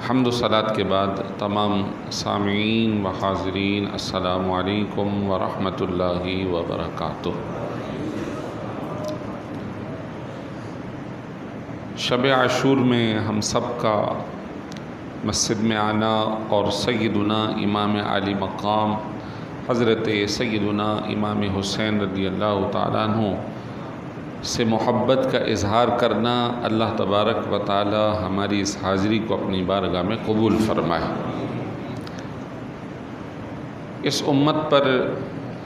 حمد و صلاۃ کے بعد تمام سامعین و حاضرین السلام علیکم ورحمۃ اللہ وبرکاتہ۔ شب عاشور میں ہم سب کا مسجد میں آنا اور سیدنا امام عالی مقام حضرت سیدنا امام حسین رضی اللہ تعالیٰ عنہ سے محبت کا اظہار کرنا، اللہ تبارک و تعالی ہماری اس حاضری کو اپنی بارگاہ میں قبول فرمائے۔ اس امت پر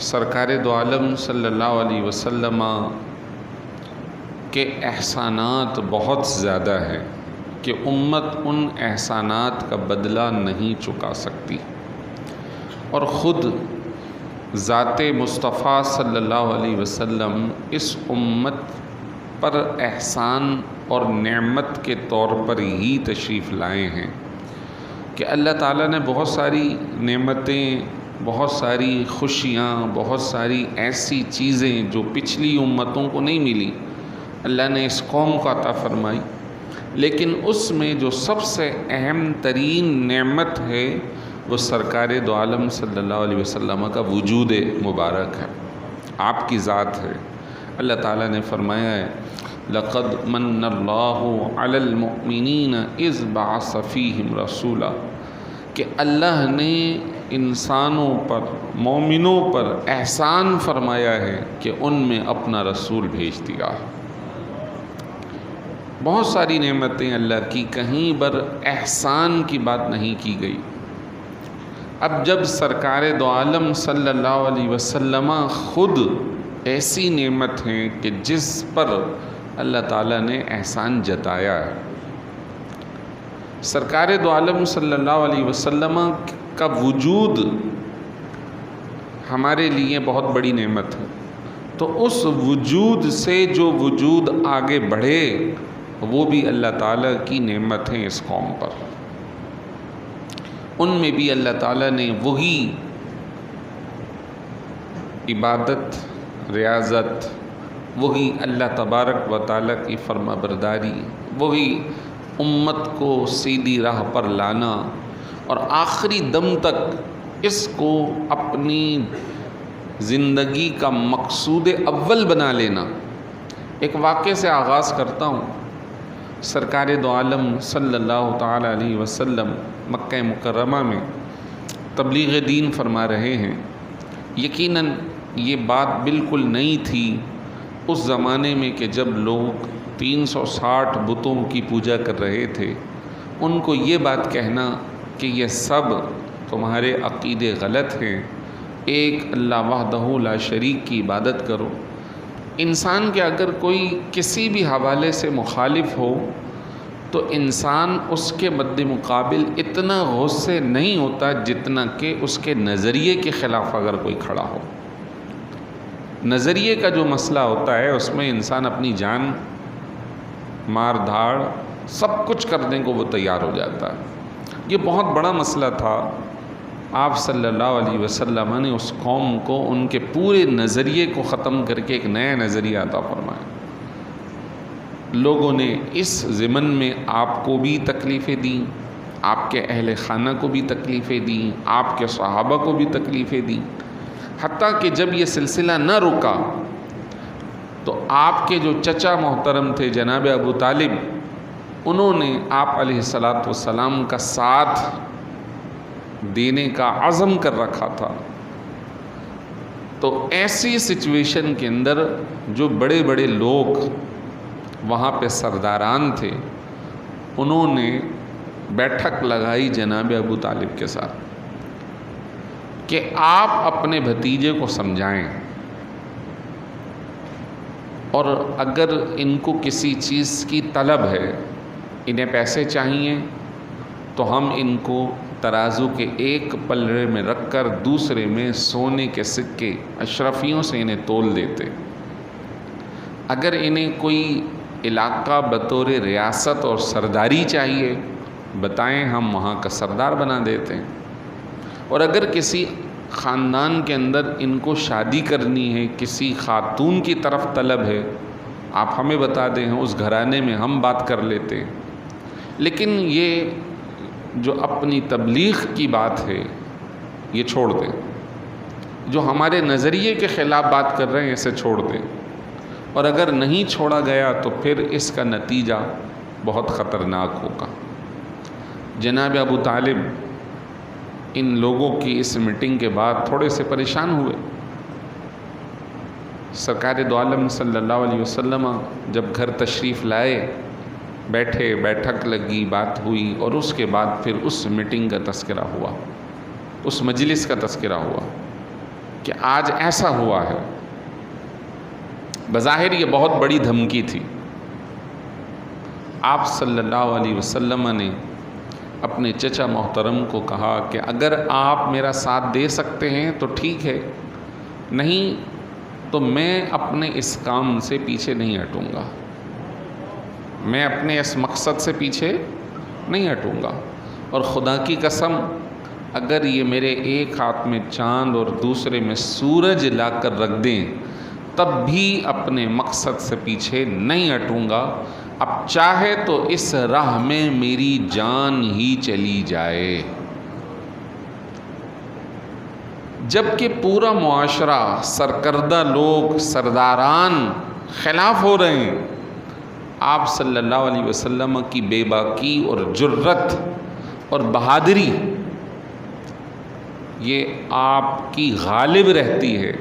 سرکار دو عالم صلی اللہ علیہ وسلم کے احسانات بہت زیادہ ہیں کہ امت ان احسانات کا بدلہ نہیں چکا سکتی، اور خود ذات مصطفیٰ صلی اللہ علیہ وسلم اس امت پر احسان اور نعمت کے طور پر ہی تشریف لائے ہیں کہ اللہ تعالیٰ نے بہت ساری نعمتیں، بہت ساری خوشیاں، بہت ساری ایسی چیزیں جو پچھلی امتوں کو نہیں ملی، اللہ نے اس قوم کو عطا فرمائی۔ لیکن اس میں جو سب سے اہم ترین نعمت ہے وہ سرکار دو عالم صلی اللہ علیہ وسلم کا وجود مبارک ہے، آپ کی ذات ہے۔ اللہ تعالیٰ نے فرمایا ہے لَقَدْ مَنَّ اللَّهُ عَلَى الْمُؤْمِنِينَ إِذْ بَعَثَ فِيهِمْ رَسُولًا، کہ اللہ نے انسانوں پر، مومنوں پر احسان فرمایا ہے کہ ان میں اپنا رسول بھیج دیا۔ بہت ساری نعمتیں اللہ کی، کہیں پر احسان کی بات نہیں کی گئی۔ اب جب سرکار دو عالم صلی اللہ علیہ وسلم خود ایسی نعمت ہیں کہ جس پر اللہ تعالیٰ نے احسان جتایا ہے، سرکار دو عالم صلی اللہ علیہ وسلم کا وجود ہمارے لیے بہت بڑی نعمت ہے، تو اس وجود سے جو وجود آگے بڑھے وہ بھی اللہ تعالیٰ کی نعمت ہے اس قوم پر۔ ان میں بھی اللہ تعالیٰ نے وہی عبادت، ریاضت، وہی اللہ تبارک و تعالیٰ کی فرما برداری، وہی امت کو سیدھی راہ پر لانا اور آخری دم تک اس کو اپنی زندگی کا مقصود اول بنا لینا۔ ایک واقعے سے آغاز کرتا ہوں۔ سرکار دو عالم صلی اللہ تعالیٰ علیہ وسلم مکہ مکرمہ میں تبلیغ دین فرما رہے ہیں۔ یقیناً یہ بات بالکل نئی تھی اس زمانے میں کہ جب لوگ 360 بتوں کی پوجا کر رہے تھے، ان کو یہ بات کہنا کہ یہ سب تمہارے عقیدے غلط ہیں، ایک اللہ وحدہ لا شریک کی عبادت کرو۔ انسان کے اگر کوئی کسی بھی حوالے سے مخالف ہو تو انسان اس کے مد مقابل اتنا غصے نہیں ہوتا جتنا کہ اس کے نظریے کے خلاف اگر کوئی کھڑا ہو۔ نظریے کا جو مسئلہ ہوتا ہے اس میں انسان اپنی جان مار دھاڑ سب کچھ کرنے کو وہ تیار ہو جاتا ہے۔ یہ بہت بڑا مسئلہ تھا۔ آپ صلی اللہ علیہ وسلم نے اس قوم کو ان کے پورے نظریے کو ختم کر کے ایک نیا نظریہ عطا فرمایا۔ لوگوں نے اس ضمن میں آپ کو بھی تکلیفیں دیں، آپ کے اہل خانہ کو بھی تکلیفیں دیں، آپ کے صحابہ کو بھی تکلیفیں دیں، حتیٰ کہ جب یہ سلسلہ نہ رکا تو آپ کے جو چچا محترم تھے جناب ابو طالب، انہوں نے آپ علیہ الصلاۃ والسلام کا ساتھ دینے کا عزم کر رکھا تھا۔ تو ایسی سچویشن کے اندر جو بڑے بڑے لوگ وہاں پہ سرداران تھے، انہوں نے بیٹھک لگائی جناب ابو طالب کے ساتھ کہ آپ اپنے بھتیجے کو سمجھائیں، اور اگر ان کو کسی چیز کی طلب ہے، انہیں پیسے چاہیے، تو ہم ان کو ترازو کے ایک پلڑے میں رکھ کر دوسرے میں سونے کے سکے اشرفیوں سے انہیں تول دیتے۔ اگر انہیں کوئی علاقہ بطور ریاست اور سرداری چاہیے، بتائیں، ہم وہاں کا سردار بنا دیتے ہیں۔ اور اگر کسی خاندان کے اندر ان کو شادی کرنی ہے، کسی خاتون کی طرف طلب ہے، آپ ہمیں بتا دیں، اس گھرانے میں ہم بات کر لیتے ہیں۔ لیکن یہ جو اپنی تبلیغ کی بات ہے یہ چھوڑ دیں، جو ہمارے نظریے کے خلاف بات کر رہے ہیں اسے چھوڑ دیں، اور اگر نہیں چھوڑا گیا تو پھر اس کا نتیجہ بہت خطرناک ہوگا۔ جناب ابو طالب ان لوگوں کی اس میٹنگ کے بعد تھوڑے سے پریشان ہوئے۔ سرکار دو عالم صلی اللہ علیہ وسلم جب گھر تشریف لائے، بیٹھے، بیٹھک لگی، بات ہوئی، اور اس کے بعد پھر اس میٹنگ کا تذکرہ ہوا، اس مجلس کا تذکرہ ہوا کہ آج ایسا ہوا ہے۔ بظاہر یہ بہت بڑی دھمکی تھی۔ آپ صلی اللہ علیہ وسلم نے اپنے چچا محترم کو کہا کہ اگر آپ میرا ساتھ دے سکتے ہیں تو ٹھیک ہے، نہیں تو میں اپنے اس کام سے پیچھے نہیں ہٹوں گا، میں اپنے اس مقصد سے پیچھے نہیں ہٹوں گا، اور خدا کی قسم اگر یہ میرے ایک ہاتھ میں چاند اور دوسرے میں سورج لا کر رکھ دیں تب بھی اپنے مقصد سے پیچھے نہیں ہٹوں گا، اب چاہے تو اس راہ میں میری جان ہی چلی جائے۔ جبکہ پورا معاشرہ، سرکردہ لوگ، سرداران خلاف ہو رہے ہیں، آپ صلی اللہ علیہ وسلم کی بے باکی اور جرت اور بہادری یہ آپ کی غالب رہتی ہے۔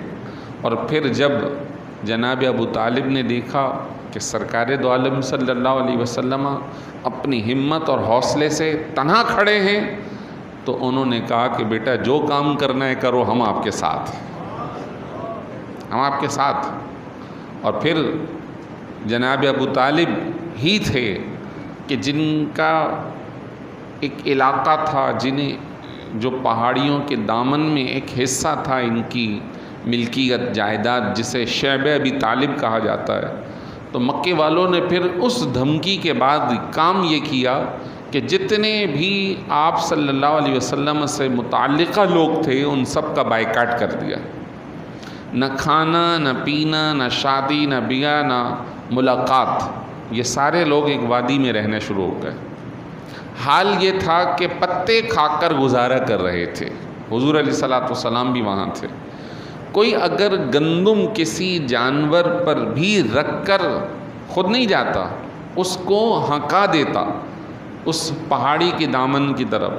اور پھر جب جناب ابو طالب نے دیکھا کہ سرکار دو عالم صلی اللہ علیہ وسلم اپنی ہمت اور حوصلے سے تنہا کھڑے ہیں تو انہوں نے کہا کہ بیٹا جو کام کرنا ہے کرو، ہم آپ کے ساتھ ہیں، ہم آپ کے ساتھ۔ اور پھر جناب ابو طالب ہی تھے کہ جن کا ایک علاقہ تھا، جنہیں جو پہاڑیوں کے دامن میں ایک حصہ تھا ان کی ملکیت جائیداد، جسے شعب ابی طالب کہا جاتا ہے، تو مکے والوں نے پھر اس دھمکی کے بعد کام یہ کیا کہ جتنے بھی آپ صلی اللہ علیہ وسلم سے متعلقہ لوگ تھے ان سب کا بائیکاٹ کر دیا۔ نہ کھانا، نہ پینا، نہ شادی، نہ بیاہ، نہ ملاقات، یہ سارے لوگ ایک وادی میں رہنے شروع ہو گئے۔ حال یہ تھا کہ پتے کھا کر گزارا کر رہے تھے، حضور علیہ الصلوۃ والسلام بھی وہاں تھے۔ کوئی اگر گندم کسی جانور پر بھی رکھ کر خود نہیں جاتا، اس کو ہنکا دیتا اس پہاڑی کے دامن کی طرف،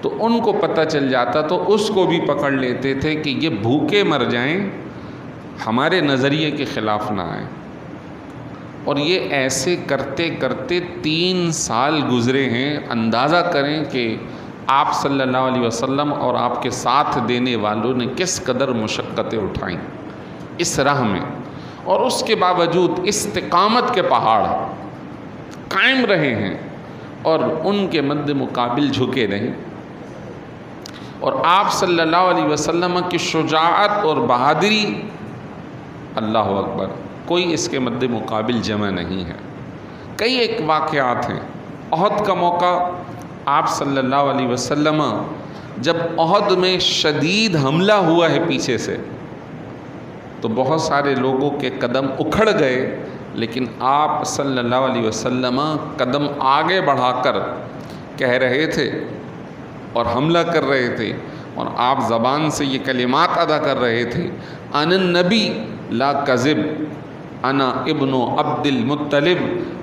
تو ان کو پتہ چل جاتا تو اس کو بھی پکڑ لیتے تھے کہ یہ بھوکے مر جائیں، ہمارے نظریے کے خلاف نہ آئیں۔ اور یہ ایسے کرتے کرتے 3 سال گزرے ہیں۔ اندازہ کریں کہ آپ صلی اللہ علیہ وسلم اور آپ کے ساتھ دینے والوں نے کس قدر مشقتیں اٹھائیں اس راہ میں، اور اس کے باوجود استقامت کے پہاڑ قائم رہے ہیں اور ان کے مد مقابل جھکے نہیں۔ اور آپ صلی اللہ علیہ وسلم کی شجاعت اور بہادری، اللہ اکبر، کوئی اس کے مد مقابل جمع نہیں ہے۔ کئی ایک واقعات ہیں۔ احد کا موقع، آپ صلی اللہ علیہ وسلم جب احد میں شدید حملہ ہوا ہے پیچھے سے، تو بہت سارے لوگوں کے قدم اکھڑ گئے، لیکن آپ صلی اللہ علیہ وسلم قدم آگے بڑھا کر کہہ رہے تھے اور حملہ کر رہے تھے، اور آپ زبان سے یہ کلمات ادا کر رہے تھے، انا النبی لا کذب انا ابن عبد المطلب،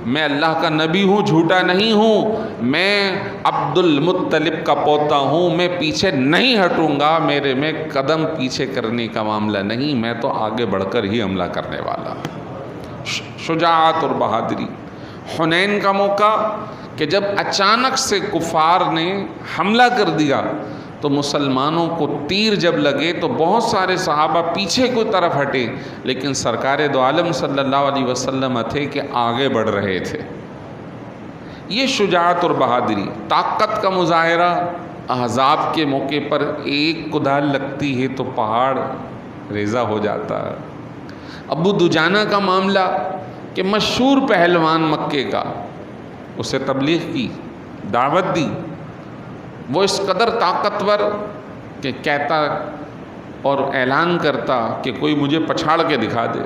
میں اللہ کا نبی ہوں، جھوٹا نہیں ہوں، میں عبد المطلب کا پوتا ہوں، میں پیچھے نہیں ہٹوں گا، میرے میں قدم پیچھے کرنے کا معاملہ نہیں، میں تو آگے بڑھ کر ہی حملہ کرنے والا۔ شجاعت اور بہادری۔ حنین کا موقع کہ جب اچانک سے کفار نے حملہ کر دیا تو مسلمانوں کو تیر جب لگے تو بہت سارے صحابہ پیچھے کی طرف ہٹے، لیکن سرکار دو عالم صلی اللہ علیہ وسلم تھے کہ آگے بڑھ رہے تھے۔ یہ شجاعت اور بہادری۔ طاقت کا مظاہرہ، احزاب کے موقع پر ایک کدال لگتی ہے تو پہاڑ ریزہ ہو جاتا ہے۔ ابو دجانہ کا معاملہ کہ مشہور پہلوان مکے کا، اسے تبلیغ کی، دعوت دی، وہ اس قدر طاقتور کہ کہتا اور اعلان کرتا کہ کوئی مجھے پچھاڑ کے دکھا دے،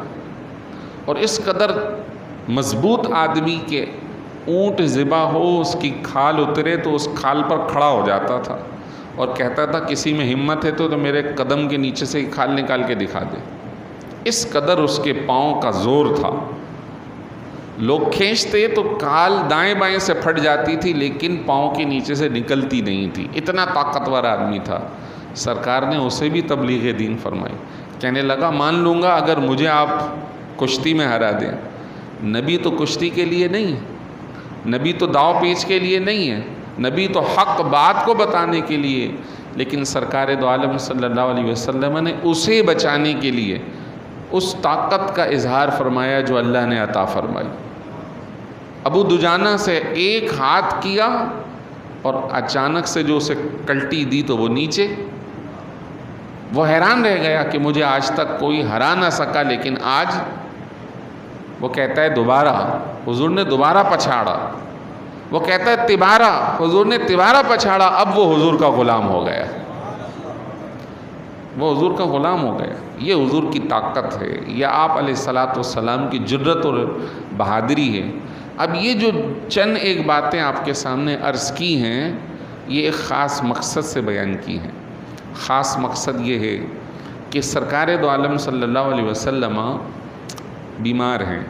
اور اس قدر مضبوط آدمی کہ اونٹ ذبح ہو، اس کی کھال اترے تو اس کھال پر کھڑا ہو جاتا تھا اور کہتا تھا کسی میں ہمت ہے تو میرے قدم کے نیچے سے کھال نکال کے دکھا دے۔ اس قدر اس کے پاؤں کا زور تھا، لوگ کھینچتے تو کھال دائیں بائیں سے پھٹ جاتی تھی لیکن پاؤں کے نیچے سے نکلتی نہیں تھی، اتنا طاقتور آدمی تھا۔ سرکار نے اسے بھی تبلیغ دین فرمائی، کہنے لگا مان لوں گا اگر مجھے آپ کشتی میں ہرا دیں۔ نبی تو کشتی کے لیے نہیں ہے، نبی تو داؤ پیچ کے لیے نہیں ہے، نبی تو حق بات کو بتانے کے لیے، لیکن سرکار دو عالم صلی اللہ علیہ وسلم نے اسے بچانے کے لیے اس طاقت کا اظہار فرمایا جو اللہ نے عطا فرمائی۔ ابو دجانہ سے ایک ہاتھ کیا اور اچانک سے جو اسے کلٹی دی تو وہ نیچے، وہ حیران رہ گیا کہ مجھے آج تک کوئی ہرا نہ سکا، لیکن آج وہ کہتا ہے دوبارہ، حضور نے دوبارہ پچھاڑا، وہ کہتا ہے تبارہ، حضور نے تبارہ پچھاڑا، اب وہ حضور کا غلام ہو گیا، وہ حضور کا غلام ہو گیا۔ یہ حضور کی طاقت ہے، یہ آپ علیہ الصلاۃ والسلام کی جرت اور بہادری ہے۔ اب یہ جو چند ایک باتیں آپ کے سامنے عرض کی ہیں، یہ ایک خاص مقصد سے بیان کی ہیں۔ خاص مقصد یہ ہے کہ سرکار دو عالم صلی اللہ علیہ وسلم بیمار ہیں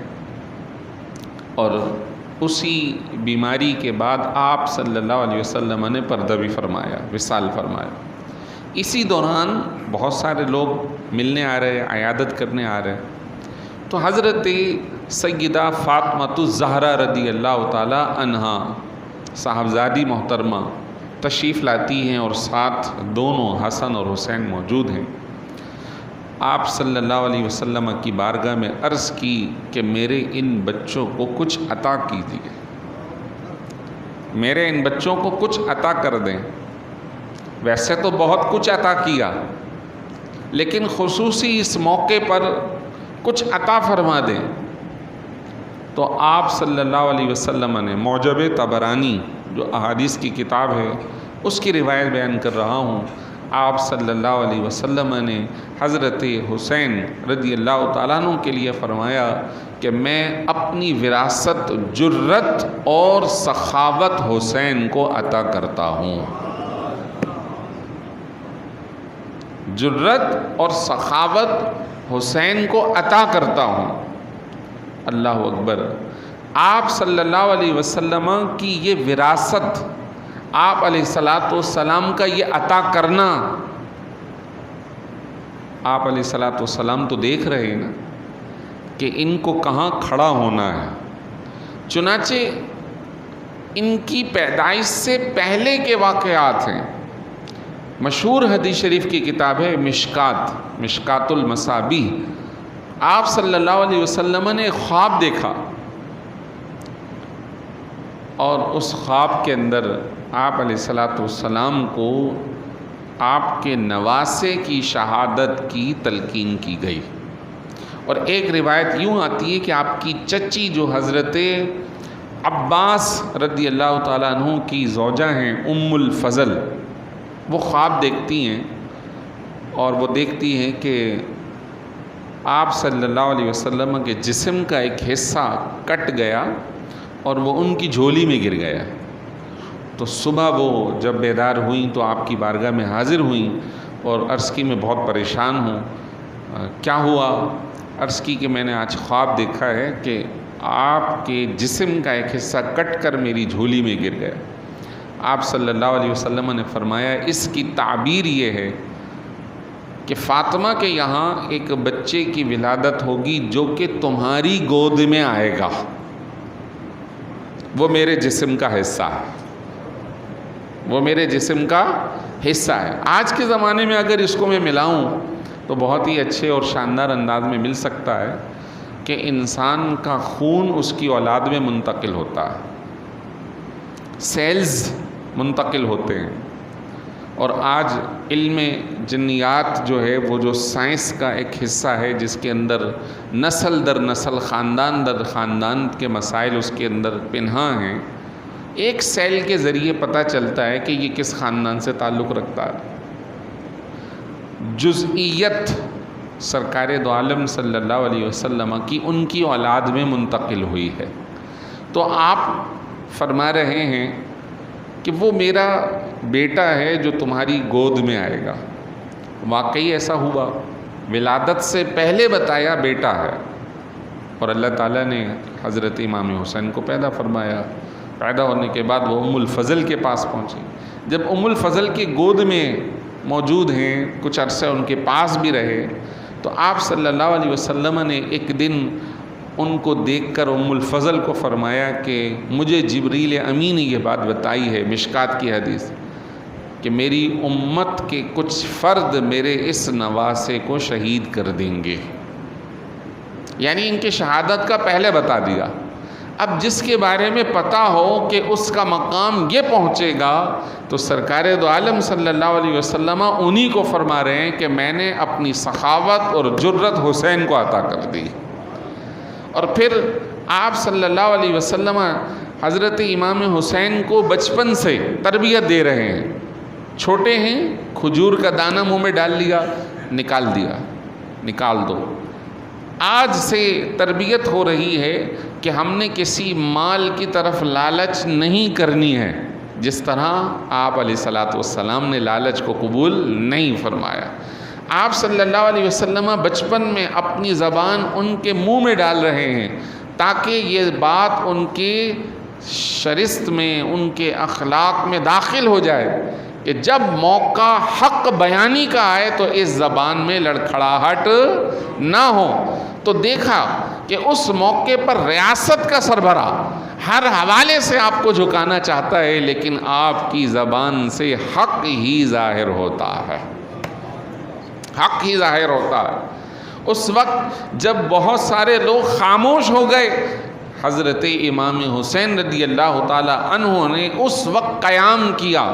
اور اسی بیماری کے بعد آپ صلی اللہ علیہ وسلم نے پردہ بھی فرمایا، وصال فرمایا۔ اسی دوران بہت سارے لوگ ملنے آ رہے، عیادت کرنے آ رہے، تو حضرت سیدہ فاطمۃ الزہرا رضی اللہ تعالی عنہا صاحبزادی محترمہ تشریف لاتی ہیں اور ساتھ دونوں حسن اور حسین موجود ہیں۔ آپ صلی اللہ علیہ وسلم کی بارگاہ میں عرض کی کہ میرے ان بچوں کو کچھ عطا کیجیے، میرے ان بچوں کو کچھ عطا کر دیں۔ ویسے تو بہت کچھ عطا کیا، لیکن خصوصی اس موقع پر کچھ عطا فرما دیں۔ تو آپ صلی اللہ علیہ وسلم نے معجم طبرانی جو احادیث کی کتاب ہے اس کی روایت بیان کر رہا ہوں، آپ صلی اللہ علیہ وسلم نے حضرت حسین رضی اللہ تعالیٰ عنہ کے لیے فرمایا کہ میں اپنی وراثت جرت اور سخاوت حسین کو عطا کرتا ہوں، جرت اور سخاوت حسین کو عطا کرتا ہوں۔ اللہ اکبر۔ آپ صلی اللہ علیہ وسلم کی یہ وراثت، آپ علیہ الصلاۃ والسلام کا یہ عطا کرنا، آپ علیہ الصلاۃ والسلام تو دیکھ رہے ہیں نا کہ ان کو کہاں کھڑا ہونا ہے۔ چنانچہ ان کی پیدائش سے پہلے کے واقعات ہیں۔ مشہور حدیث شریف کی کتاب ہے مشکات المصابیح۔ آپ صلی اللہ علیہ وسلم نے ایک خواب دیکھا اور اس خواب کے اندر آپ علیہ الصلاۃ والسلام کو آپ کے نواسے کی شہادت کی تلقین کی گئی، اور ایک روایت یوں آتی ہے کہ آپ کی چچی جو حضرت عباس رضی اللہ تعالیٰ عنہ کی زوجہ ہیں ام الفضل، وہ خواب دیکھتی ہیں اور وہ دیکھتی ہیں کہ آپ صلی اللہ علیہ وسلم کے جسم کا ایک حصہ کٹ گیا اور وہ ان کی جھولی میں گر گیا۔ تو صبح وہ جب بیدار ہوئیں تو آپ کی بارگاہ میں حاضر ہوئیں اور عرض کی میں بہت پریشان ہوں، کیا ہوا؟ عرض کی کہ میں نے آج خواب دیکھا ہے کہ آپ کے جسم کا ایک حصہ کٹ کر میری جھولی میں گر گیا۔ آپ صلی اللہ علیہ وسلم نے فرمایا اس کی تعبیر یہ ہے کہ فاطمہ کے یہاں ایک بچے کی ولادت ہوگی جو کہ تمہاری گود میں آئے گا، وہ میرے جسم کا حصہ ہے، وہ میرے جسم کا حصہ ہے۔ آج کے زمانے میں اگر اس کو میں ملاؤں تو بہت ہی اچھے اور شاندار انداز میں مل سکتا ہے کہ انسان کا خون اس کی اولاد میں منتقل ہوتا ہے، سیلز منتقل ہوتے ہیں، اور آج علم جنیات جو ہے وہ جو سائنس کا ایک حصہ ہے جس کے اندر نسل در نسل، خاندان در خاندان کے مسائل اس کے اندر پنہاں ہیں، ایک سیل کے ذریعے پتہ چلتا ہے کہ یہ کس خاندان سے تعلق رکھتا ہے۔ جزئیت سرکار دو عالم صلی اللہ علیہ وسلم کی ان کی اولاد میں منتقل ہوئی ہے۔ تو آپ فرما رہے ہیں کہ وہ میرا بیٹا ہے جو تمہاری گود میں آئے گا۔ واقعی ایسا ہوا، ولادت سے پہلے بتایا بیٹا ہے، اور اللہ تعالیٰ نے حضرت امام حسین کو پیدا فرمایا۔ پیدا ہونے کے بعد وہ ام الفضل کے پاس پہنچی۔ جب ام الفضل کی گود میں موجود ہیں، کچھ عرصہ ان کے پاس بھی رہے، تو آپ صلی اللہ علیہ وسلم نے ایک دن ان کو دیکھ کر ام الفضل کو فرمایا کہ مجھے جبریل امین نے یہ بات بتائی ہے، مشکات کی حدیث، کہ میری امت کے کچھ فرد میرے اس نواسے کو شہید کر دیں گے، یعنی ان کی شہادت کا پہلے بتا دیا۔ اب جس کے بارے میں پتہ ہو کہ اس کا مقام یہ پہنچے گا، تو سرکار دو عالم صلی اللہ علیہ وسلم انہی کو فرما رہے ہیں کہ میں نے اپنی سخاوت اور جرت حسین کو عطا کر دی۔ اور پھر آپ صلی اللہ علیہ وسلم حضرت امام حسین کو بچپن سے تربیت دے رہے ہیں۔ چھوٹے ہیں، کھجور کا دانہ منہ میں ڈال لیا، نکال دو۔ آج سے تربیت ہو رہی ہے کہ ہم نے کسی مال کی طرف لالچ نہیں کرنی ہے، جس طرح آپ علیہ الصلاۃ والسلام نے لالچ کو قبول نہیں فرمایا۔ آپ صلی اللہ علیہ وسلم بچپن میں اپنی زبان ان کے منہ میں ڈال رہے ہیں تاکہ یہ بات ان کے شرست میں، ان کے اخلاق میں داخل ہو جائے کہ جب موقع حق بیانی کا آئے تو اس زبان میں لڑکھڑاہٹ نہ ہو۔ تو دیکھا کہ اس موقع پر ریاست کا سربراہ ہر حوالے سے آپ کو جھکانا چاہتا ہے، لیکن آپ کی زبان سے حق ہی ظاہر ہوتا ہے، حق ہی ظاہر ہوتا ہے۔ اس وقت جب بہت سارے لوگ خاموش ہو گئے، حضرت امام حسین رضی اللہ تعالی عنہ نے اس وقت قیام کیا،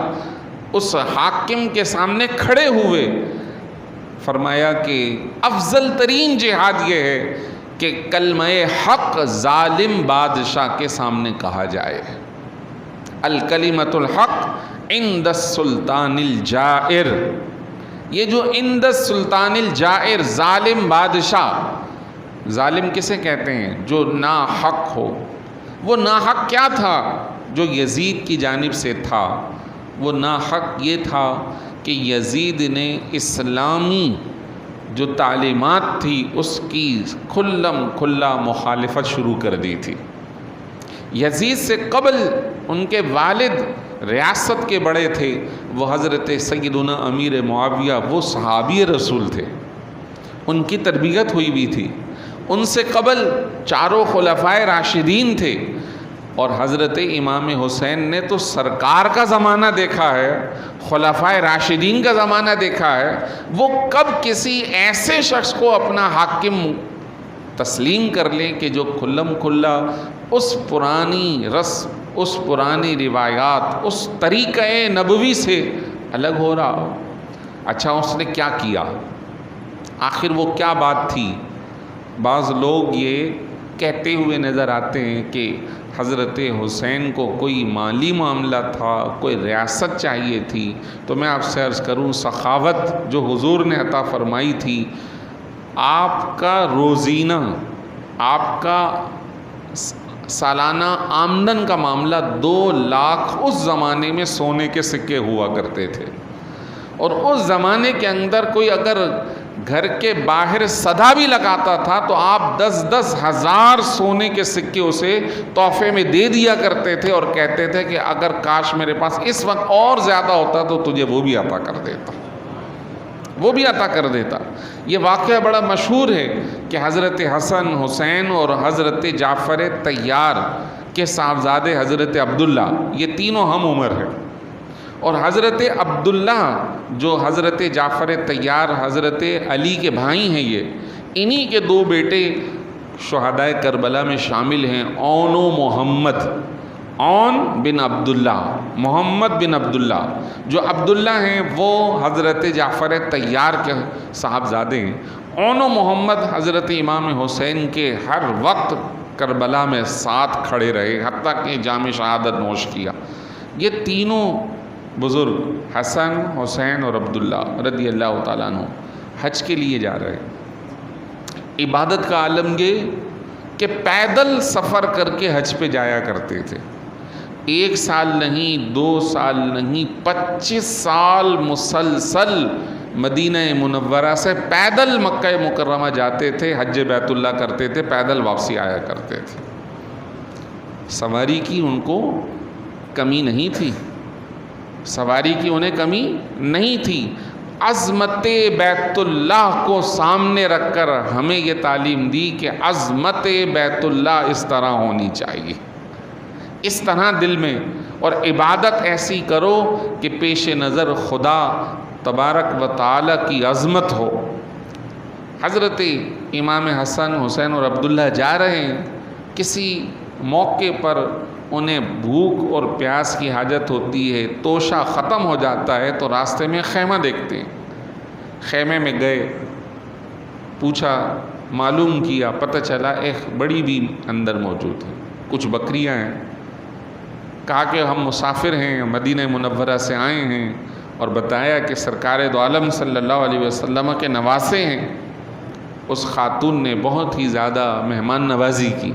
اس حاکم کے سامنے کھڑے ہوئے، فرمایا کہ افضل ترین جہاد یہ ہے کہ کلمہ حق ظالم بادشاہ کے سامنے کہا جائے۔ الکلمۃ الحق عند السلطان الجائر، یہ جو عند السلطان الجائر ظالم بادشاہ، ظالم کسے کہتے ہیں؟ جو ناحق ہو۔ وہ ناحق کیا تھا جو یزید کی جانب سے تھا؟ وہ ناحق یہ تھا کہ یزید نے اسلامی جو تعلیمات تھی اس کی کھلا مخالفت شروع کر دی تھی۔ یزید سے قبل ان کے والد ریاست کے بڑے تھے، وہ حضرت سیدنا امیر معاویہ، وہ صحابی رسول تھے، ان کی تربیت ہوئی بھی تھی۔ ان سے قبل چاروں خلفائے راشدین تھے، اور حضرت امام حسین نے تو سرکار کا زمانہ دیکھا ہے، خلفائے راشدین کا زمانہ دیکھا ہے۔ وہ کب کسی ایسے شخص کو اپنا حاکم تسلیم کر لیں کہ جو کھلا اس پرانی رسم، اس پرانی روایات، اس طریقہ نبوی سے الگ ہو رہا ہو۔ اچھا، اس نے کیا کیا؟ آخر وہ کیا بات تھی؟ بعض لوگ یہ کہتے ہوئے نظر آتے ہیں کہ حضرت حسین کو کوئی مالی معاملہ تھا، کوئی ریاست چاہیے تھی۔ تو میں آپ سے عرض کروں، سخاوت جو حضور نے عطا فرمائی تھی، آپ کا روزینہ، آپ کا سالانہ آمدن کا معاملہ 2 لاکھ اس زمانے میں سونے کے سکے ہوا کرتے تھے، اور اس زمانے کے اندر کوئی اگر گھر کے باہر صدا بھی لگاتا تھا تو آپ 10-10 ہزار سونے کے سکے اسے تحفے میں دے دیا کرتے تھے، اور کہتے تھے کہ اگر کاش میرے پاس اس وقت اور زیادہ ہوتا تو تجھے وہ بھی عطا کر دیتا، وہ بھی عطا کر دیتا۔ یہ واقعہ بڑا مشہور ہے کہ حضرت حسن، حسین اور حضرت جعفر طیار کے صاحبزادے حضرت عبداللہ، یہ تینوں ہم عمر ہیں، اور حضرت عبداللہ جو حضرت جعفر طیار حضرت علی کے بھائی ہیں، یہ انہی کے 2 بیٹے شہدائے کربلا میں شامل ہیں، اون و محمد، اون بن عبداللہ، محمد بن عبداللہ۔ جو عبداللہ ہیں وہ حضرت جعفر طیار کے صاحبزادے ہیں۔ اون و محمد حضرت امام حسین کے ہر وقت کربلا میں ساتھ کھڑے رہے، حتیٰ کہ جام شہادت نوش کیا۔ یہ تینوں بزرگ حسن، حسین اور عبداللہ رضی اللہ تعالیٰ عنہ حج کے لیے جا رہے ہیں۔ عبادت کا عالم یہ کہ پیدل سفر کر کے حج پہ جایا کرتے تھے۔ 1 سال نہیں، 2 سال نہیں، 25 سال مسلسل مدینہ منورہ سے پیدل مکہ مکرمہ جاتے تھے، حج بیت اللہ کرتے تھے، پیدل واپسی آیا کرتے تھے۔ سواری کی ان کو کمی نہیں تھی، سواری کی انہیں کمی نہیں تھی۔ عظمت بیت اللہ کو سامنے رکھ کر ہمیں یہ تعلیم دی کہ عظمت بیت اللہ اس طرح ہونی چاہیے، اس طرح دل میں، اور عبادت ایسی کرو کہ پیش نظر خدا تبارک و تعالی کی عظمت ہو۔ حضرت امام حسن، حسین اور عبداللہ جا رہے ہیں، کسی موقع پر انہیں بھوک اور پیاس کی حاجت ہوتی ہے، توشہ ختم ہو جاتا ہے تو راستے میں خیمہ دیکھتے ہیں، خیمے میں گئے، پوچھا، معلوم کیا، پتہ چلا ایک بڑی بھی اندر موجود ہے، کچھ بکریاں ہیں۔ کہا کہ ہم مسافر ہیں، مدینہ منورہ سے آئے ہیں، اور بتایا کہ سرکار دو عالم صلی اللہ علیہ وسلم کے نواسے ہیں۔ اس خاتون نے بہت ہی زیادہ مہمان نوازی کی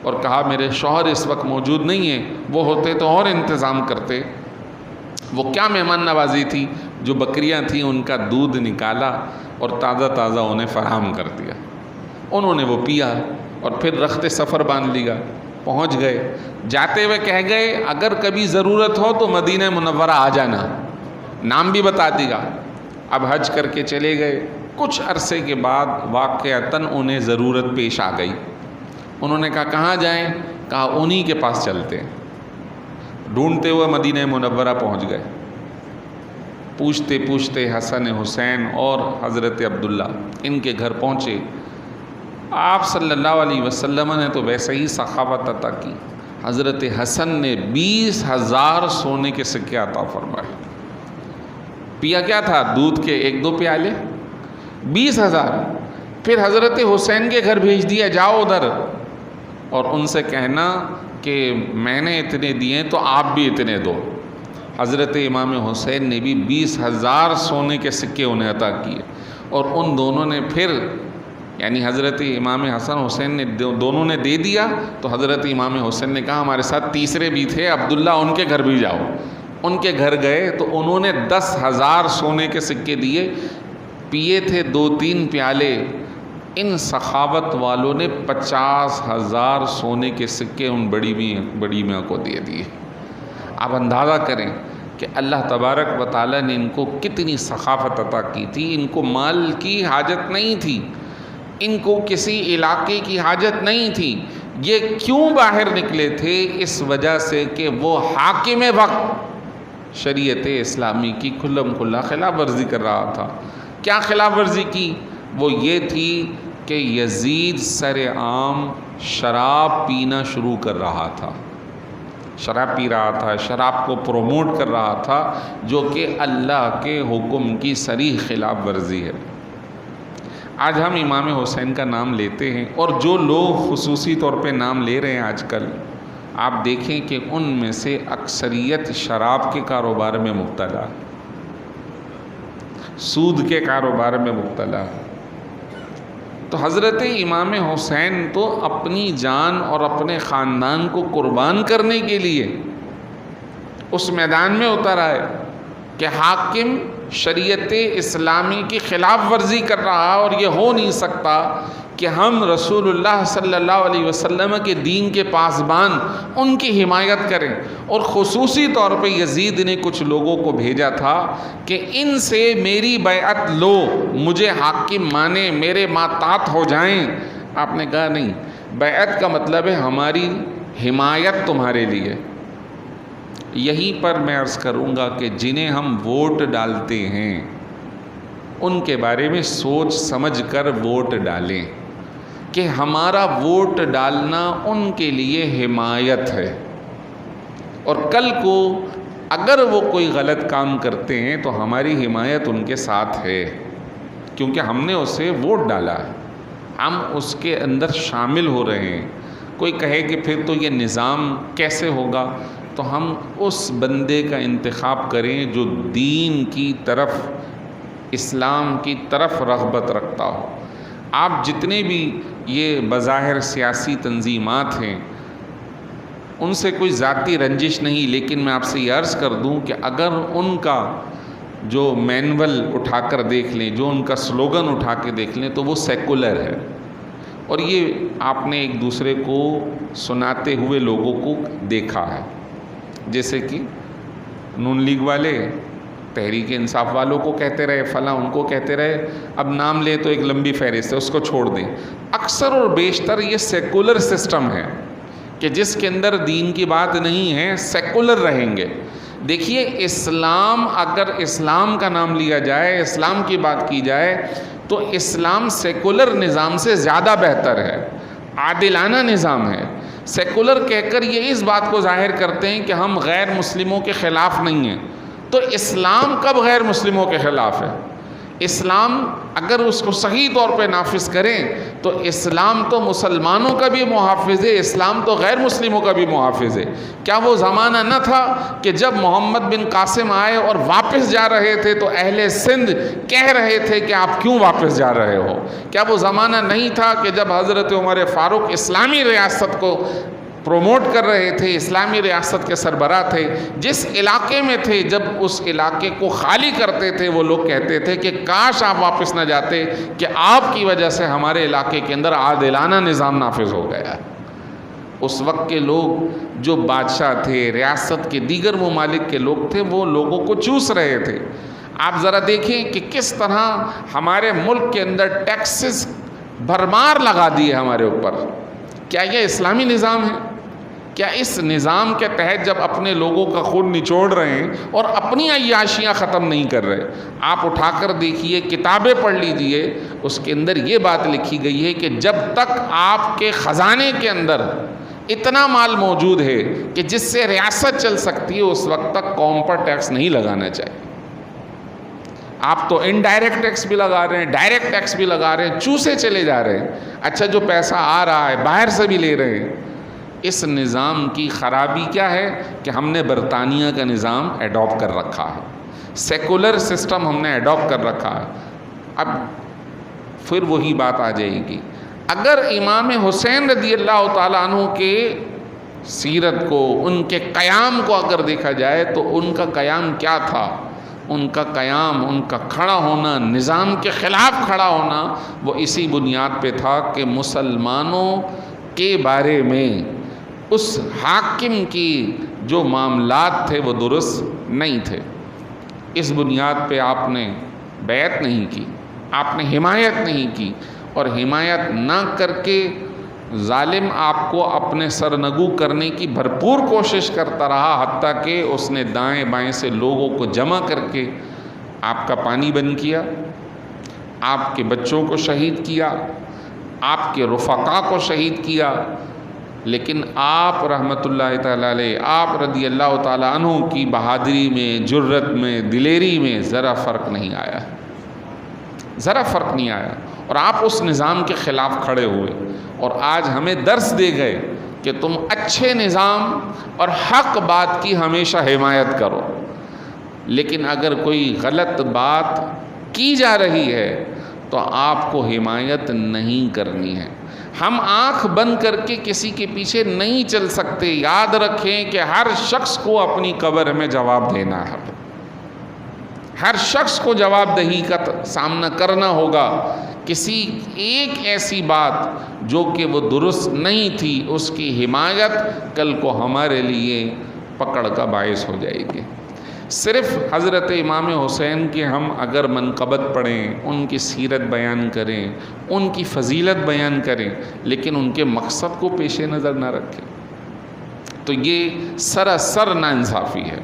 اور کہا میرے شوہر اس وقت موجود نہیں ہیں، وہ ہوتے تو اور انتظام کرتے۔ وہ کیا مہمان نوازی تھی؟ جو بکریاں تھیں ان کا دودھ نکالا اور تازہ تازہ انہیں فراہم کر دیا۔ انہوں نے وہ پیا اور پھر رخت سفر باندھ لیا، پہنچ گئے۔ جاتے ہوئے کہہ گئے اگر کبھی ضرورت ہو تو مدینہ منورہ آ جانا، نام بھی بتا دیا۔ اب حج کر کے چلے گئے، کچھ عرصے کے بعد واقعتاً انہیں ضرورت پیش آ گئی۔ انہوں نے کہا کہاں جائیں؟ کہا انہی کے پاس چلتے ہیں۔ ڈھونڈتے ہوئے مدینہ منورہ پہنچ گئے، پوچھتے پوچھتے حسن حسین اور حضرت عبداللہ ان کے گھر پہنچے۔ آپ صلی اللہ علیہ وسلم نے تو ویسے ہی سخاوت عطا کی، حضرت حسن نے 20,000 سونے کے سکے عطا فرمائے۔ پیا کیا تھا؟ دودھ کے 1-2 پیالے، 20,000۔ پھر حضرت حسین کے گھر بھیج دیا، جاؤ ادھر اور ان سے کہنا کہ میں نے اتنے دیے تو آپ بھی اتنے دو۔ حضرت امام حسین نے بھی 20,000 سونے کے سکے انہیں عطا کیے، اور ان دونوں نے پھر، یعنی حضرت امام حسن حسین نے دونوں نے دے دیا تو حضرت امام حسین نے کہا ہمارے ساتھ تیسرے بھی تھے عبداللہ، ان کے گھر بھی جاؤ۔ ان کے گھر گئے تو انہوں نے 10,000 سونے کے سکے دیے، پیے تھے 2-3 پیالے۔ ان سخاوت والوں نے 50,000 سونے کے سکے ان بڑی میاں کو دے دیے۔ آپ اندازہ کریں کہ اللہ تبارک و تعالیٰ نے ان کو کتنی سخاوت عطا کی تھی۔ ان کو مال کی حاجت نہیں تھی، ان کو کسی علاقے کی حاجت نہیں تھی۔ یہ کیوں باہر نکلے تھے؟ اس وجہ سے کہ وہ حاکم وقت شریعت اسلامی کی کھلم کھلا خلاف ورزی کر رہا تھا۔ کیا خلاف ورزی کی؟ وہ یہ تھی کہ یزید سر عام شراب پینا شروع کر رہا تھا، شراب پی رہا تھا، شراب کو پروموٹ کر رہا تھا، جو کہ اللہ کے حکم کی صریح خلاف ورزی ہے۔ آج ہم امام حسین کا نام لیتے ہیں، اور جو لوگ خصوصی طور پہ نام لے رہے ہیں آج کل، آپ دیکھیں کہ ان میں سے اکثریت شراب کے کاروبار میں مبتلا، سود کے کاروبار میں مبتلا۔ تو حضرت امام حسین تو اپنی جان اور اپنے خاندان کو قربان کرنے کے لیے اس میدان میں اتر آئے کہ حاکم شریعت اسلامی کی خلاف ورزی کر رہا، اور یہ ہو نہیں سکتا کہ ہم رسول اللہ صلی اللہ علیہ وسلم کے دین کے پاسبان ان کی حمایت کریں۔ اور خصوصی طور پہ یزید نے کچھ لوگوں کو بھیجا تھا کہ ان سے میری بیعت لو، مجھے حاکم مانے، میرے ماتحت ہو جائیں۔ آپ نے کہا نہیں، بیعت کا مطلب ہے ہماری حمایت تمہارے لیے۔ یہیں پر میں عرض کروں گا کہ جنہیں ہم ووٹ ڈالتے ہیں ان کے بارے میں سوچ سمجھ کر ووٹ ڈالیں، کہ ہمارا ووٹ ڈالنا ان کے لیے حمایت ہے، اور کل کو اگر وہ کوئی غلط کام کرتے ہیں تو ہماری حمایت ان کے ساتھ ہے، کیونکہ ہم نے اسے ووٹ ڈالا ہے، ہم اس کے اندر شامل ہو رہے ہیں۔ کوئی کہے کہ پھر تو یہ نظام کیسے ہوگا؟ تو ہم اس بندے کا انتخاب کریں جو دین کی طرف، اسلام کی طرف رغبت رکھتا ہو۔ آپ جتنے بھی یہ بظاہر سیاسی تنظیمات ہیں، ان سے کوئی ذاتی رنجش نہیں، لیکن میں آپ سے یہ عرض کر دوں کہ اگر ان کا جو مینول اٹھا کر دیکھ لیں، جو ان کا سلوگن اٹھا کے دیکھ لیں، تو وہ سیکولر ہے، اور یہ آپ نے ایک دوسرے کو سناتے ہوئے لوگوں کو دیکھا ہے، جیسے کہ نون لیگ والے تحریک انصاف والوں کو کہتے رہے، فلاں ان کو کہتے رہے، اب نام لیں تو ایک لمبی فہرست ہے، اس کو چھوڑ دیں۔ اکثر اور بیشتر یہ سیکولر سسٹم ہے کہ جس کے اندر دین کی بات نہیں ہے، سیکولر رہیں گے۔ دیکھیے اسلام، اگر اسلام کا نام لیا جائے، اسلام کی بات کی جائے، تو اسلام سیکولر نظام سے زیادہ بہتر ہے، عادلانہ نظام ہے۔ سیکولر کہہ کر یہ اس بات کو ظاہر کرتے ہیں کہ ہم غیر مسلموں کے خلاف نہیں ہیں، تو اسلام کب غیر مسلموں کے خلاف ہے؟ اسلام اگر اس کو صحیح طور پہ نافذ کریں تو اسلام تو مسلمانوں کا بھی محافظ ہے، اسلام تو غیر مسلموں کا بھی محافظ ہے۔ کیا وہ زمانہ نہ تھا کہ جب محمد بن قاسم آئے اور واپس جا رہے تھے تو اہل سندھ کہہ رہے تھے کہ آپ کیوں واپس جا رہے ہو؟ کیا وہ زمانہ نہیں تھا کہ جب حضرت عمر فاروق اسلامی ریاست کو پروموٹ کر رہے تھے، اسلامی ریاست کے سربراہ تھے، جس علاقے میں تھے، جب اس علاقے کو خالی کرتے تھے وہ لوگ کہتے تھے کہ کاش آپ واپس نہ جاتے، کہ آپ کی وجہ سے ہمارے علاقے کے اندر عادلانہ نظام نافذ ہو گیا۔ اس وقت کے لوگ جو بادشاہ تھے، ریاست کے دیگر ممالک کے لوگ تھے، وہ لوگوں کو چوس رہے تھے۔ آپ ذرا دیکھیں کہ کس طرح ہمارے ملک کے اندر ٹیکسز بھرمار لگا دیے ہمارے اوپر۔ کیا یہ اسلامی نظام ہے؟ کیا اس نظام کے تحت جب اپنے لوگوں کا خون نچوڑ رہے ہیں اور اپنی عیاشیاں ختم نہیں کر رہے؟ آپ اٹھا کر دیکھیے، کتابیں پڑھ لیجئے، اس کے اندر یہ بات لکھی گئی ہے کہ جب تک آپ کے خزانے کے اندر اتنا مال موجود ہے کہ جس سے ریاست چل سکتی ہے، اس وقت تک قوم پر ٹیکس نہیں لگانا چاہیے۔ آپ تو انڈائریکٹ ٹیکس بھی لگا رہے ہیں، ڈائریکٹ ٹیکس بھی لگا رہے ہیں، چوسے چلے جا رہے ہیں۔ اچھا، جو پیسہ آ رہا ہے باہر سے بھی لے رہے ہیں۔ اس نظام کی خرابی کیا ہے کہ ہم نے برطانیہ کا نظام ایڈاپٹ کر رکھا ہے، سیکولر سسٹم ہم نے ایڈاپٹ کر رکھا ہے۔ اب پھر وہی بات آ جائے گی، اگر امام حسین رضی اللہ تعالیٰ عنہ کے سیرت کو، ان کے قیام کو اگر دیکھا جائے تو ان کا قیام کیا تھا؟ ان کا قیام، ان کا کھڑا ہونا، نظام کے خلاف کھڑا ہونا، وہ اسی بنیاد پہ تھا کہ مسلمانوں کے بارے میں اس حاکم کی جو معاملات تھے وہ درست نہیں تھے۔ اس بنیاد پہ آپ نے بیعت نہیں کی، آپ نے حمایت نہیں کی، اور حمایت نہ کر کے ظالم آپ کو اپنے سرنگو کرنے کی بھرپور کوشش کرتا رہا، حتیٰ کہ اس نے دائیں بائیں سے لوگوں کو جمع کر کے آپ کا پانی بند کیا، آپ کے بچوں کو شہید کیا، آپ کے رفقا کو شہید کیا، لیکن آپ رحمت اللہ تعالیٰ علیہ، آپ رضی اللہ تعالیٰ عنہ کی بہادری میں، جرت میں، دلیری میں ذرا فرق نہیں آیا، ذرا فرق نہیں آیا، اور آپ اس نظام کے خلاف کھڑے ہوئے، اور آج ہمیں درس دے گئے کہ تم اچھے نظام اور حق بات کی ہمیشہ حمایت کرو، لیکن اگر کوئی غلط بات کی جا رہی ہے تو آپ کو حمایت نہیں کرنی ہے۔ ہم آنکھ بند کر کے کسی کے پیچھے نہیں چل سکتے۔ یاد رکھیں کہ ہر شخص کو اپنی قبر میں جواب دینا ہے، ہر شخص کو جواب دہی کا سامنا کرنا ہوگا۔ کسی ایک ایسی بات جو کہ وہ درست نہیں تھی، اس کی حمایت کل کو ہمارے لیے پکڑ کا باعث ہو جائے گی۔ صرف حضرت امام حسین کے ہم اگر منقبت پڑھیں، ان کی سیرت بیان کریں، ان کی فضیلت بیان کریں، لیکن ان کے مقصد کو پیش نظر نہ رکھیں، تو یہ سراسر ناانصافی ہے،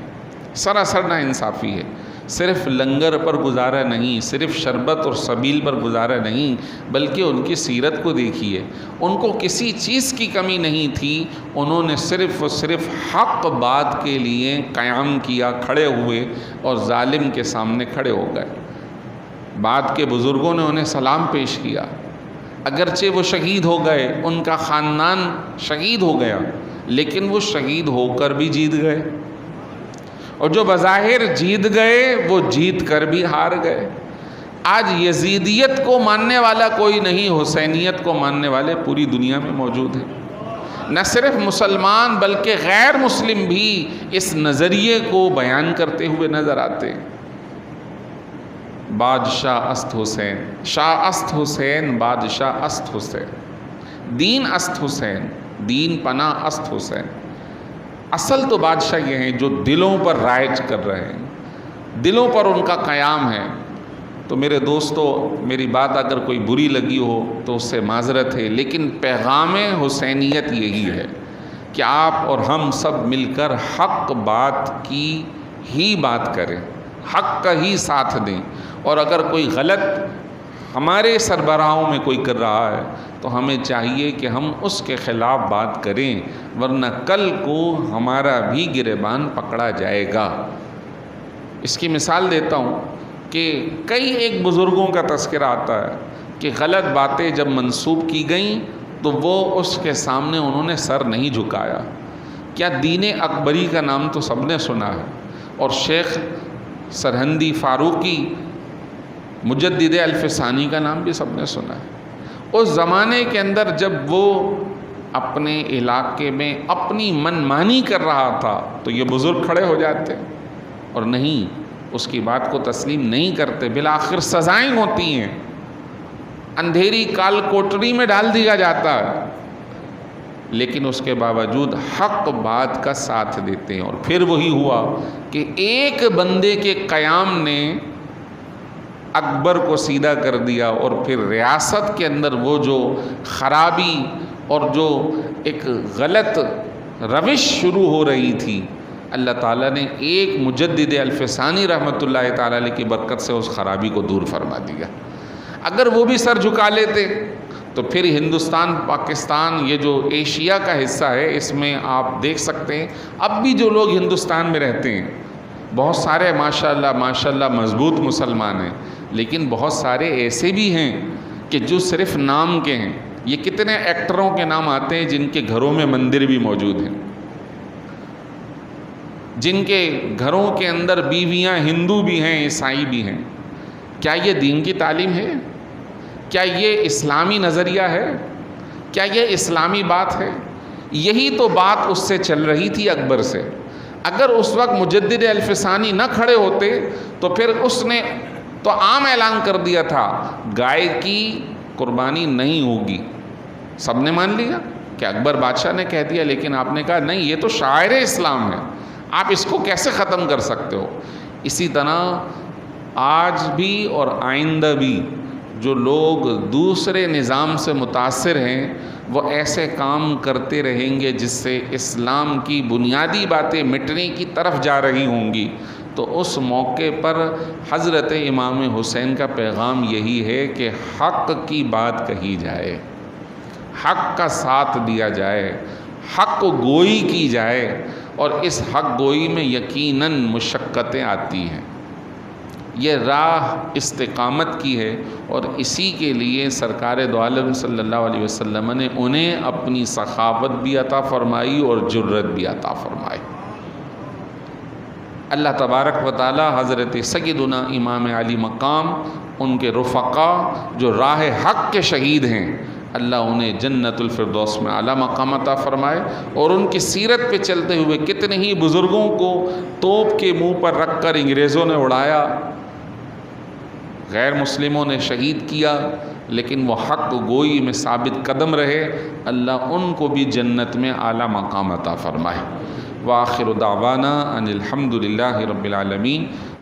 سراسر ناانصافی ہے۔ صرف لنگر پر گزارا نہیں، صرف شربت اور سبیل پر گزارا نہیں، بلکہ ان کی سیرت کو دیکھیے، ان کو کسی چیز کی کمی نہیں تھی، انہوں نے صرف و صرف حق بات کے لیے قیام کیا، کھڑے ہوئے اور ظالم کے سامنے کھڑے ہو گئے۔ بعد کے بزرگوں نے انہیں سلام پیش کیا، اگرچہ وہ شہید ہو گئے، ان کا خاندان شہید ہو گیا، لیکن وہ شہید ہو کر بھی جیت گئے، اور جو بظاہر جیت گئے وہ جیت کر بھی ہار گئے۔ آج یزیدیت کو ماننے والا کوئی نہیں، حسینیت کو ماننے والے پوری دنیا میں موجود ہیں۔ نہ صرف مسلمان بلکہ غیر مسلم بھی اس نظریے کو بیان کرتے ہوئے نظر آتے ہیں۔ بادشاہ است حسین، شاہ است حسین، بادشاہ است حسین، دین است حسین، دین پناہ است حسین۔ اصل تو بادشاہ یہ ہیں جو دلوں پر رائج کر رہے ہیں، دلوں پر ان کا قیام ہے۔ تو میرے دوستو، میری بات اگر کوئی بری لگی ہو تو اس سے معذرت ہے، لیکن پیغام حسینیت یہی ہے کہ آپ اور ہم سب مل کر حق بات کی ہی بات کریں، حق کا ہی ساتھ دیں، اور اگر کوئی غلط ہمارے سربراہوں میں کوئی کر رہا ہے تو ہمیں چاہیے کہ ہم اس کے خلاف بات کریں، ورنہ کل کو ہمارا بھی گریبان پکڑا جائے گا۔ اس کی مثال دیتا ہوں کہ کئی ایک بزرگوں کا تذکرہ آتا ہے کہ غلط باتیں جب منسوب کی گئیں تو وہ اس کے سامنے انہوں نے سر نہیں جھکایا۔ کیا دین اکبری کا نام تو سب نے سنا ہے، اور شیخ سرہندی فاروقی مجدد الف ثانی کا نام بھی سب نے سنا ہے۔ اس زمانے کے اندر جب وہ اپنے علاقے میں اپنی من مانی کر رہا تھا تو یہ بزرگ کھڑے ہو جاتے اور نہیں، اس کی بات کو تسلیم نہیں کرتے، بالآخر سزائیں ہوتی ہیں، اندھیری کال کوٹری میں ڈال دیا جاتا ہے، لیکن اس کے باوجود حق بات کا ساتھ دیتے ہیں۔ اور پھر وہی ہوا کہ ایک بندے کے قیام نے اکبر کو سیدھا کر دیا، اور پھر ریاست کے اندر وہ جو خرابی اور جو ایک غلط روش شروع ہو رہی تھی، اللہ تعالیٰ نے ایک مجدد الف ثانی رحمۃ اللہ تعالیٰ علیہ کی برکت سے اس خرابی کو دور فرما دیا۔ اگر وہ بھی سر جھکا لیتے تو پھر ہندوستان، پاکستان، یہ جو ایشیا کا حصہ ہے، اس میں آپ دیکھ سکتے ہیں اب بھی جو لوگ ہندوستان میں رہتے ہیں بہت سارے ماشاءاللہ مضبوط مسلمان ہیں، لیکن بہت سارے ایسے بھی ہیں کہ جو صرف نام کے ہیں۔ یہ کتنے ایکٹروں کے نام آتے ہیں جن کے گھروں میں مندر بھی موجود ہیں، جن کے گھروں کے اندر بیویاں ہندو بھی ہیں، عیسائی بھی ہیں۔ کیا یہ دین کی تعلیم ہے؟ کیا یہ اسلامی نظریہ ہے؟ کیا یہ اسلامی بات ہے؟ یہی تو بات اس سے چل رہی تھی اکبر سے۔ اگر اس وقت مجدد الف ثانی نہ کھڑے ہوتے تو پھر اس نے تو عام اعلان کر دیا تھا گائے کی قربانی نہیں ہوگی۔ سب نے مان لیا کہ اکبر بادشاہ نے کہہ دیا، لیکن آپ نے کہا نہیں، یہ تو شاعر اسلام ہے، آپ اس کو کیسے ختم کر سکتے ہو؟ اسی طرح آج بھی اور آئندہ بھی جو لوگ دوسرے نظام سے متاثر ہیں وہ ایسے کام کرتے رہیں گے جس سے اسلام کی بنیادی باتیں مٹنے کی طرف جا رہی ہوں گی۔ تو اس موقع پر حضرت امام حسین کا پیغام یہی ہے کہ حق کی بات کہی جائے، حق کا ساتھ دیا جائے، حق گوئی کی جائے، اور اس حق گوئی میں یقیناً مشقتیں آتی ہیں۔ یہ راہ استقامت کی ہے، اور اسی کے لیے سرکار دو عالم صلی اللہ علیہ وسلم نے انہیں اپنی سخاوت بھی عطا فرمائی اور جرت بھی عطا فرمائی۔ اللہ تبارک و تعالی حضرت سیدنا امام علی مقام، ان کے رفقا جو راہ حق کے شہید ہیں، اللہ انہیں جنت الفردوس میں اعلیٰ مقام عطا فرمائے، اور ان کی سیرت پہ چلتے ہوئے کتنے ہی بزرگوں کو توپ کے منہ پر رکھ کر انگریزوں نے اڑایا، غیر مسلموں نے شہید کیا، لیکن وہ حق گوئی میں ثابت قدم رہے، اللہ ان کو بھی جنت میں اعلیٰ مقام عطا فرمائے۔ وآخر دعوانا ان الحمد للہ رب العالمین۔